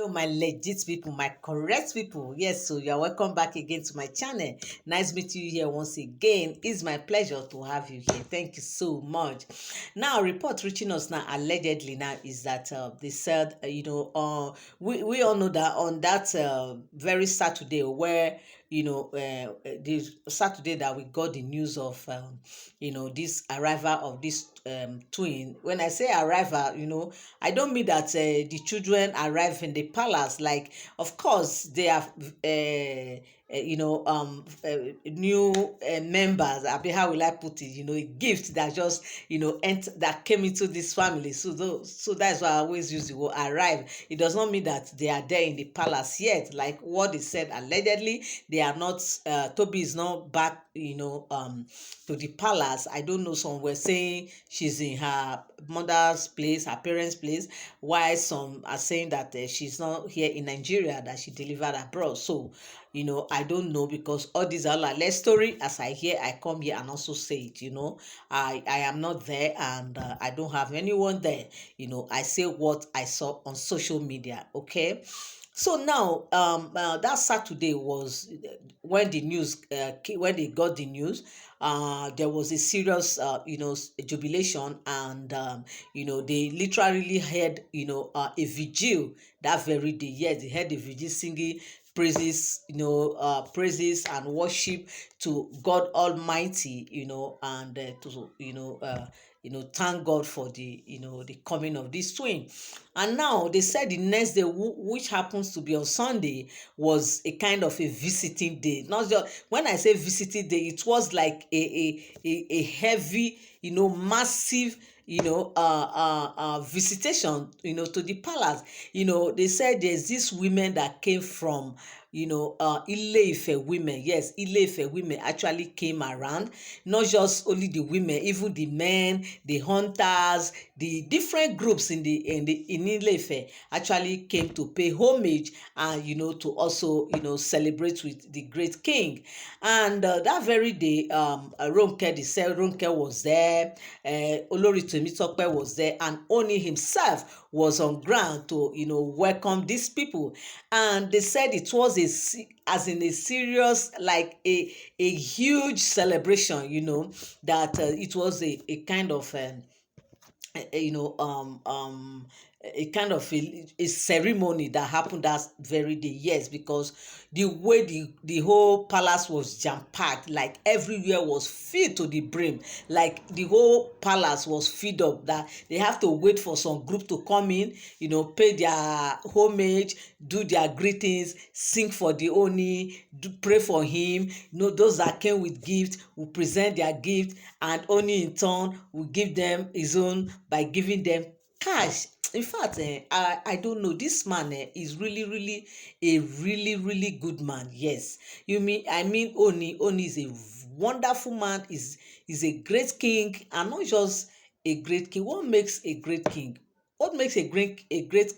Hello, my legit people, my correct people. Yes, so you're welcome back again to my channel. Nice meeting you here once again. It's my pleasure to have you here. Thank you so much. Now, a report reaching us now, allegedly now, is that they said, we all know that on that very Saturday where, the Saturday that we got the news of, this arrival of this twin. When I say arrival, I don't mean that the children arrive in the palace. Like, of course, they have, new members. I mean, how will I put it? A gift that just, that came into this family. So that's why I always use the word arrive. It does not mean that they are there in the palace yet. Like what they said, allegedly, they are not. Toby is not back, to the palace. I don't know. Some were saying she's in her mother's place, her parents' place, while some are saying that she's not here in Nigeria, that she delivered abroad. So, I don't know, because all these are like less story. As I hear, I come here and also say it. I am not there, and I don't have anyone there. I say what I saw on social media. Okay. So now, that Saturday was when the news, when they got the news. There was a serious, jubilation, and they literally had, a vigil that very day. Yes, they had a vigil singing praises, praises and worship to God Almighty, and thank God for the coming of this twin. And now they said the next day, which happens to be on Sunday, was a kind of a visiting day. Not just, when I say visiting day, it was like a heavy, massive, visitation, to the palace. They said there's these women that came from, Ile Ife women. Yes, Ile Ife women actually came around. Not just only the women, even the men, the hunters, the different groups in Ile Ife actually came to pay homage, and to also celebrate with the great king. And that very day, Ronke, the said Ronke was there, Olori was there, and Oni himself was on ground to welcome these people. And they said it was as in a serious, like a huge celebration, that it was a kind of a kind of a ceremony that happened that very day. Yes, because the way the whole palace was jam-packed, like everywhere was filled to the brim, like the whole palace was filled up, that they have to wait for some group to come in, pay their homage, do their greetings, sing for the Oni, pray for him. Those that came with gifts will present their gift, and Oni in turn will give them his own by giving them cash. In fact, I don't know. This man is really, really a really, really good man. Yes, I mean, Oni is a wonderful man. Is a great king, and not just a great king. What makes a great king? What makes a great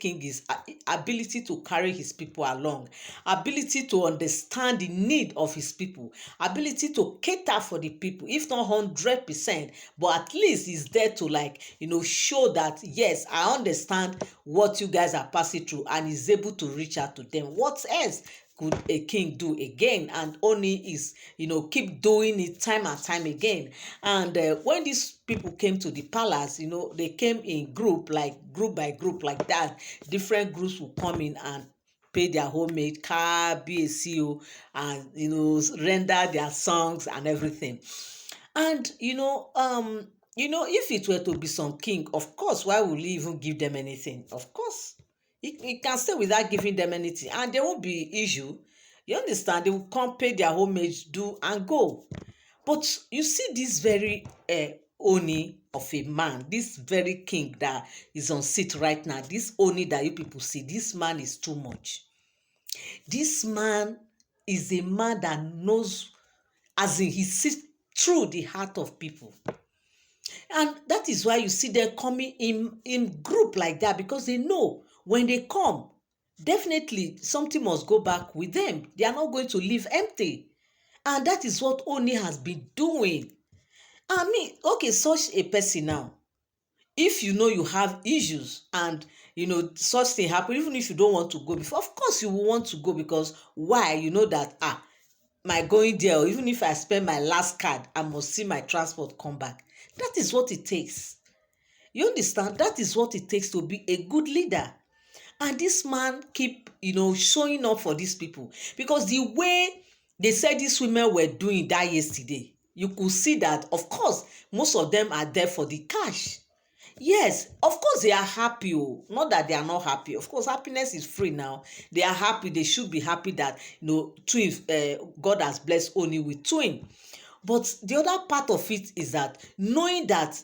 king is ability to carry his people along, ability to understand the need of his people, ability to cater for the people, if not 100%, but at least he's there to, like, show that, yes, I understand what you guys are passing through, and is able to reach out to them. What else could a king do again? And Oni is, keep doing it time and time again. And when these people came to the palace, they came in group by group, like that. Different groups will come in and pay their homage, car, BACO, and render their songs and everything. And if it were to be some king, of course, why would he even give them anything? Of course, he can stay without giving them anything, and there won't be issue. You understand? They will come, pay their homage, do, and go. But you see this very Oni of a man, this very king that is on seat right now, this Oni that you people see, this man is too much. This man is a man that knows, as in, he sees through the heart of people. And that is why you see them coming in group like that, because they know when they come, definitely something must go back with them. They are not going to leave empty. And that is what Oni has been doing. I mean, okay, such a person now, if you know you have issues, and such thing happen, even if you don't want to go before, of course you will want to go, because why? You know that my going there, or even if I spend my last card, I must see my transport come back. That is what it takes. You understand? That is what it takes to be a good leader. And this man keep showing up for these people, because the way they said these women were doing that yesterday, you could see that, of course, most of them are there for the cash. Yes, of course they are happy. Oh, not that they are not happy. Of course, happiness is free now. They are happy. They should be happy that twins. God has blessed Oni with twin. But the other part of it is that knowing that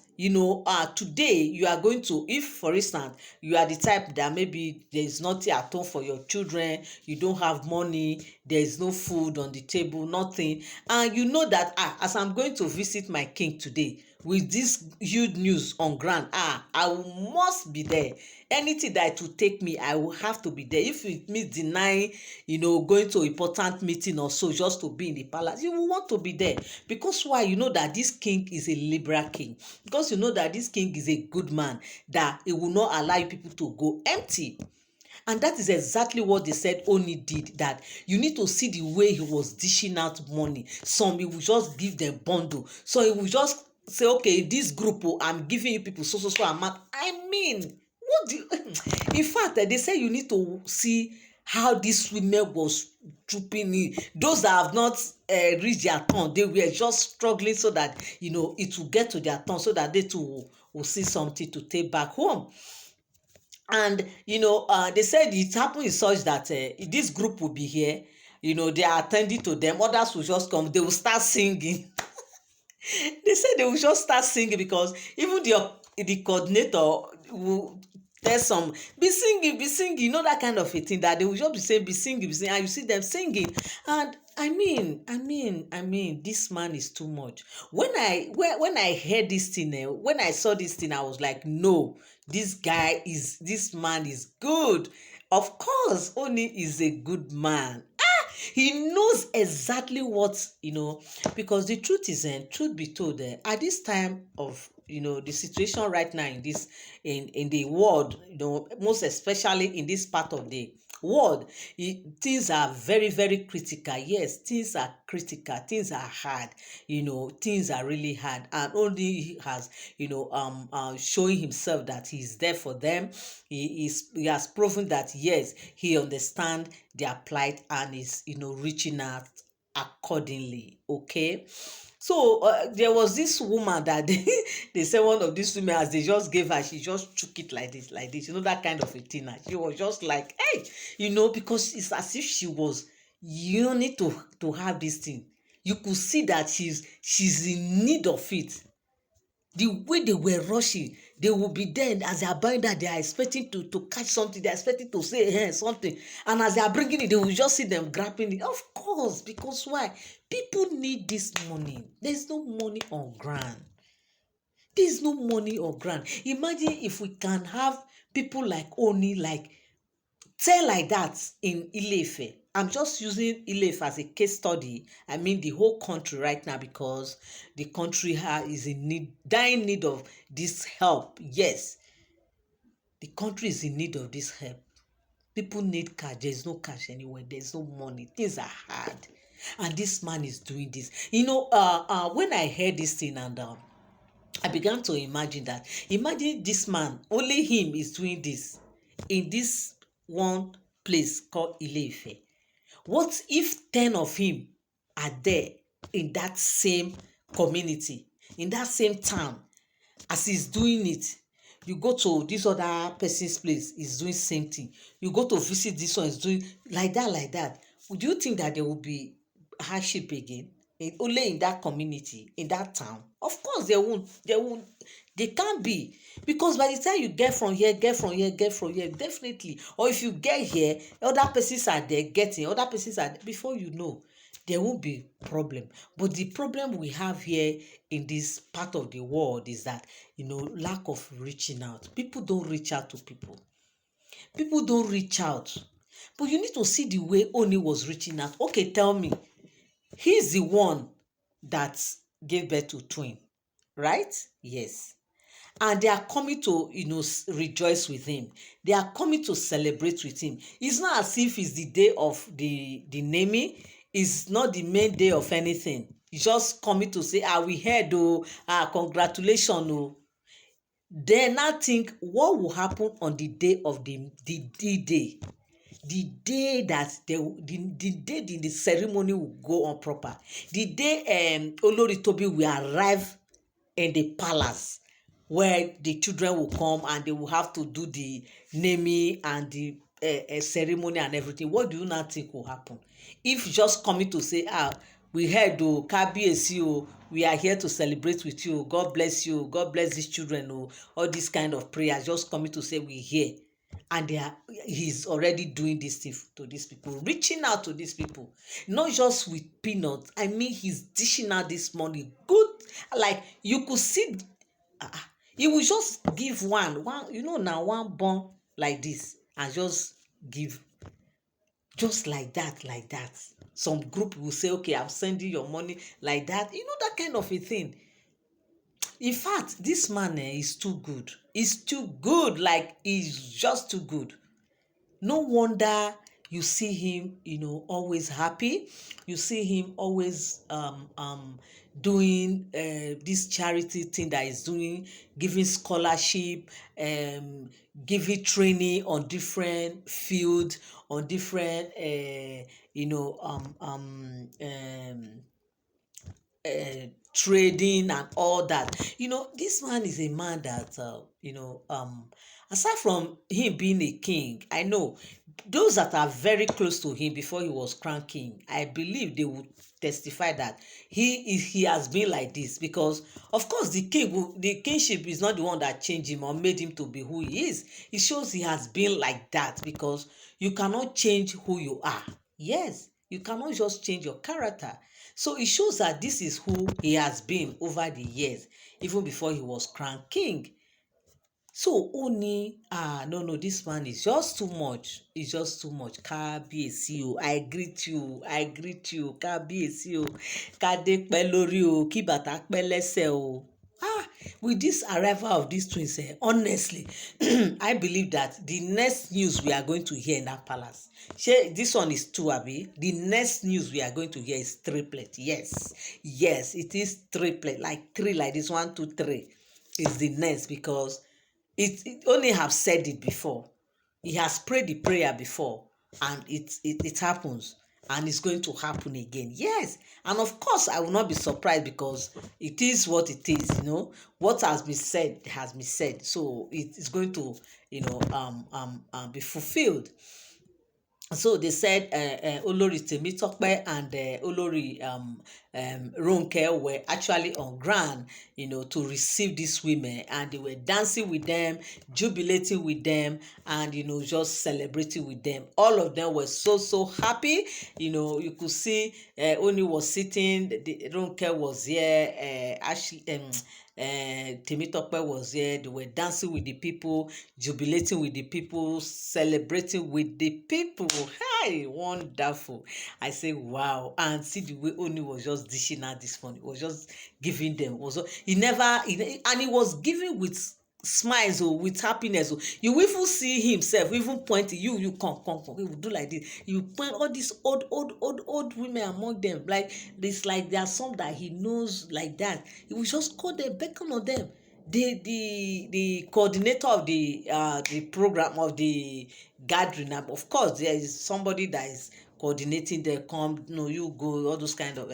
today you are going to, if for instance you are the type that maybe there is nothing at home for your children, you don't have money, there is no food on the table, nothing, and you know that as I'm going to visit my king today with this huge news on ground, must be there. Anything that it will take me, I will have to be there. If it means denying going to important meeting or so just to be in the palace, you will want to be there. Because why? You know that this king is a liberal king, because you know that this king is a good man, that he will not allow people to go empty. And that is exactly what they said Oni did, that you need to see the way he was dishing out money. Some he will just give them bundle, so he will just say, okay, this group, I'm giving you people so amount. I mean, what do you in fact, they say you need to see how these women was trooping in. Those that have not reached their turn, they were just struggling so that it will get to their turn, so that they too will see something to take back home. And they said it happened in such that this group will be here, they are attending to them, others will just come, they will start singing. They said they will just start singing, because even the coordinator will tell some, be singing, that kind of a thing, that they will just be saying, be singing, and you see them singing. And I mean, this man is too much. When I heard this thing, when I saw this thing, I was like, no, this man is good. Of course, Oni is a good man. He knows exactly what, because the truth is, truth be told, at this time of the situation right now in this in the world, most especially in this part of the world, things are very, very critical. Yes, things are critical, things are hard, things are really hard, and only he has showing himself that he's there for them. He has proven that, yes, he understands their plight and is reaching out accordingly. Okay. So there was this woman that they said, one of these women, as they just gave her, she just took it like this, that kind of a thing. And she was just like, hey, because it's as if she was yearning to have this thing. You could see that she's in need of it. The way they were rushing, they will be there, and as they are buying that, they are expecting to catch something, they are expecting to say something, and as they are bringing it, they will just see them grabbing it. Of course, because why? People need this money. There's no money on ground. There's no money on ground. Imagine if we can have people like Oni, like tell like that in Ile Ife. I'm just using Ile Ife as a case study. I mean the whole country right now, because the country is in dying need of this help. Yes, the country is in need of this help. People need cash. There's no cash anywhere. There's no money. Things are hard. And this man is doing this. When I heard this thing, and I began to imagine that. Imagine this man, only him is doing this in this one place called Ile Ife. What if 10 of him are there in that same community, in that same town, as he's doing it? You go to this other person's place, he's doing same thing. You go to visit this one, he's doing like that. Would you think that there will be hardship again? Only in that community, in that town? Of course there won't. They can't be, because by the time you get from here, definitely, or if you get here, other persons are there getting, other persons are there, before you know, there won't be problem. But the problem we have here in this part of the world is that lack of reaching out. People don't reach out to people. People don't reach out. But you need to see the way Oni was reaching out. Okay, tell me, he's the one that gave birth to twin, right? Yes. and they are coming to, rejoice with him. They are coming to celebrate with him. It's not as if it's the day of the naming. It's not the main day of anything. It's just coming to say, we heard, oh, congratulations, oh. Then I think what will happen on the day of the day, the day that the day the ceremony will go on proper, the day Olori Tobi will arrive in the palace, where the children will come and they will have to do the naming and the ceremony and everything. What do you now think will happen? If just coming to say, we heard, oh, Kabiyesi, oh, we are here to celebrate with you, God bless you, God bless these children, oh, all this kind of prayers, just coming to say we here, and he's already doing this thing to these people, reaching out to these people, not just with peanuts. I mean, he's dishing out this money good, like you could see. He will just give one, now one bun like this, and just give, just like that. Some group will say, okay, I'm sending your money like that, that kind of a thing. In fact, this man is too good. He's too good. Like, he's just too good. No wonder you see him, always happy. You see him always doing this charity thing that he's doing, giving scholarship, giving training on different fields, on different trading and all that. This man is a man that aside from him being a king, I know those that are very close to him before he was crowned king, I believe they would testify that he has been like this, because of course the kingship is not the one that changed him or made him to be who he is. It shows he has been like that, because you cannot change who you are. Yes, you cannot just change your character. So it shows that this is who he has been over the years, even before he was crowned king. So Ooni, no, this man is just too much. It's just too much. Kábíyèsí o, I greet you, Kábíyèsí o. Kádé pẹ́ lórí o, kí bàtà pẹ́ lẹ́sẹ̀ o. With this arrival of these twins, honestly, I believe that the next news we are going to hear in that palace, this one is two, abi. The next news we are going to hear is triplet. Yes, it is triplet, like three, like this, 1, 2, 3 is the next, because it only have said it before. He has prayed the prayer before, and it happens, and it's going to happen again. Yes, and of course I will not be surprised, because it is what it is. What has been said has been said, so it is going to be fulfilled. So they said Olori Temitope and Olori Ronke were actually on ground, to receive these women, and they were dancing with them, jubilating with them, and just celebrating with them. All of them were so happy. You could see Oni was sitting, Ronke was here, Ashley, Temitope was here. They were dancing with the people, jubilating with the people, celebrating with the people. Hi, wonderful. I say, wow. And see the way Oni was just dishing out this money. He was just giving them. And he was giving with smiles, with happiness. You will even see himself even pointing, you come, he will do like this. You point all these old women among them, like this, like there are some that he knows like that. He will just call them, beckon on them. The coordinator of the program of the gathering, of course there is somebody that is coordinating. They come, no, you go, all those kind of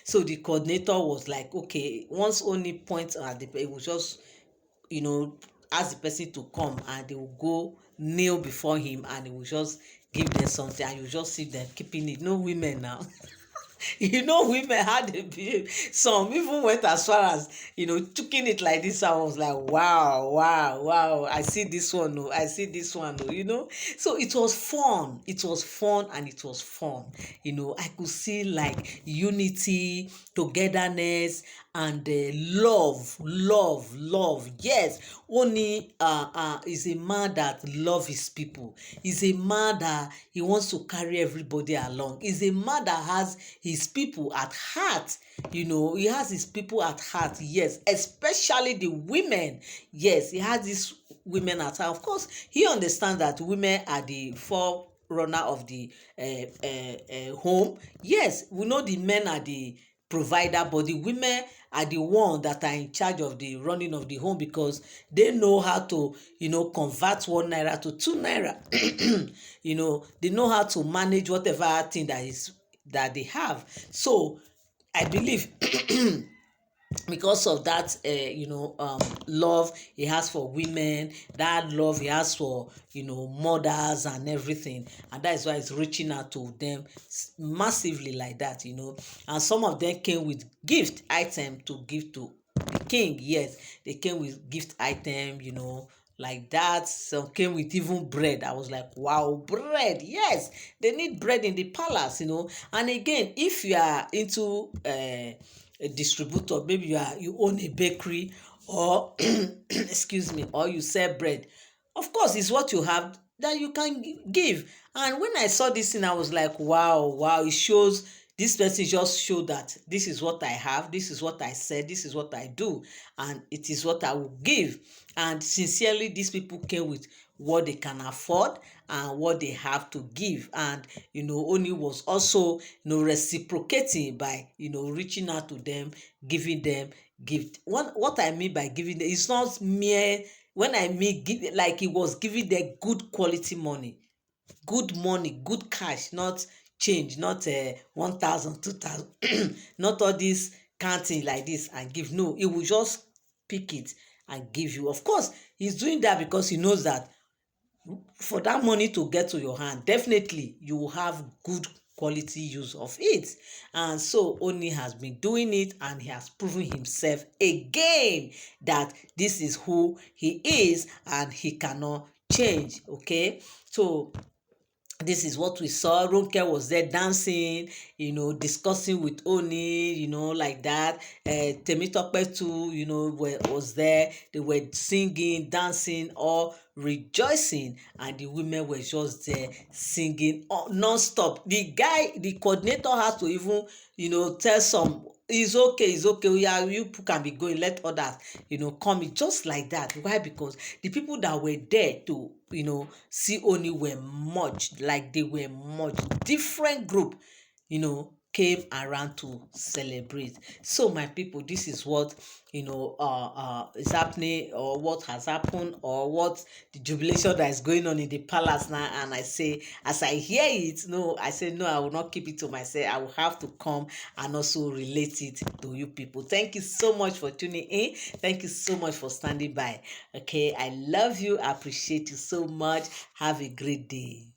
so the coordinator was like, okay, once only points at the, it was just ask the person to come, and they will go kneel before him, and he will just give them something, and you just see them keeping it. No, women now. Women, how they behave. Some even went as far as choking it like this. I was like, wow, I see this one. So it was fun, and it was fun. I could see like unity, togetherness, and love. Yes, Oni is a man that love his people. He's a man that he wants to carry everybody along. He's a man that has his people at heart. He has his people at heart. Yes, especially the women. Yes, he has these women at heart. Of course, he understands that women are the forerunner of the home. Yes, we know the men are the provider, but the women are the one that are in charge of the running of the home, because they know how to convert 1 naira to 2 naira. They know how to manage whatever thing that they have. So I believe because of that love he has for women, that love he has for mothers and everything, and that is why he's reaching out to them massively like that. And some of them came with gift item to give to the king. Yes, they came with gift item, like that. Some came with even bread. I was like, wow, bread. Yes, they need bread in the palace. And again, if you are into a distributor, maybe you own a bakery, or excuse me, or you sell bread, of course it's what you have that you can give. And when I saw this thing, I was like, wow, it shows this person just showed that this is what I have, this is what I said, this is what I do, and it is what I will give. And sincerely, these people came with what they can afford and what they have to give. And Oni was also reciprocating by reaching out to them, giving them gift. What I mean by giving them, it's not mere, when I mean give, like he was giving them good quality money, good cash, not change, not 1,000, 2,000, not all this counting like this and give. No, he will just pick it and give you. Of course, he's doing that because he knows that for that money to get to your hand, definitely you will have good quality use of it. And so Oni has been doing it, and he has proven himself again that this is who he is and he cannot change. Okay, so this is what we saw. Ronke was there dancing, discussing with Oni, like that. Temitope too, was there. They were singing, dancing, or rejoicing, and the women were just there singing non-stop. The coordinator has to even, tell some, it's okay, yeah, you can be going, let others come in, just like that. Why? Because the people that were there to see Oni were much, like they were much different group, came around to celebrate. So my people, this is what is happening, or what has happened, or what the jubilation that is going on in the palace now. And I say, as I hear it, no, I say no, I will not keep it to myself. I will have to come and also relate it to you people. Thank you so much for tuning in. Thank you so much for standing by. Okay, I love you. I appreciate you so much. Have a great day.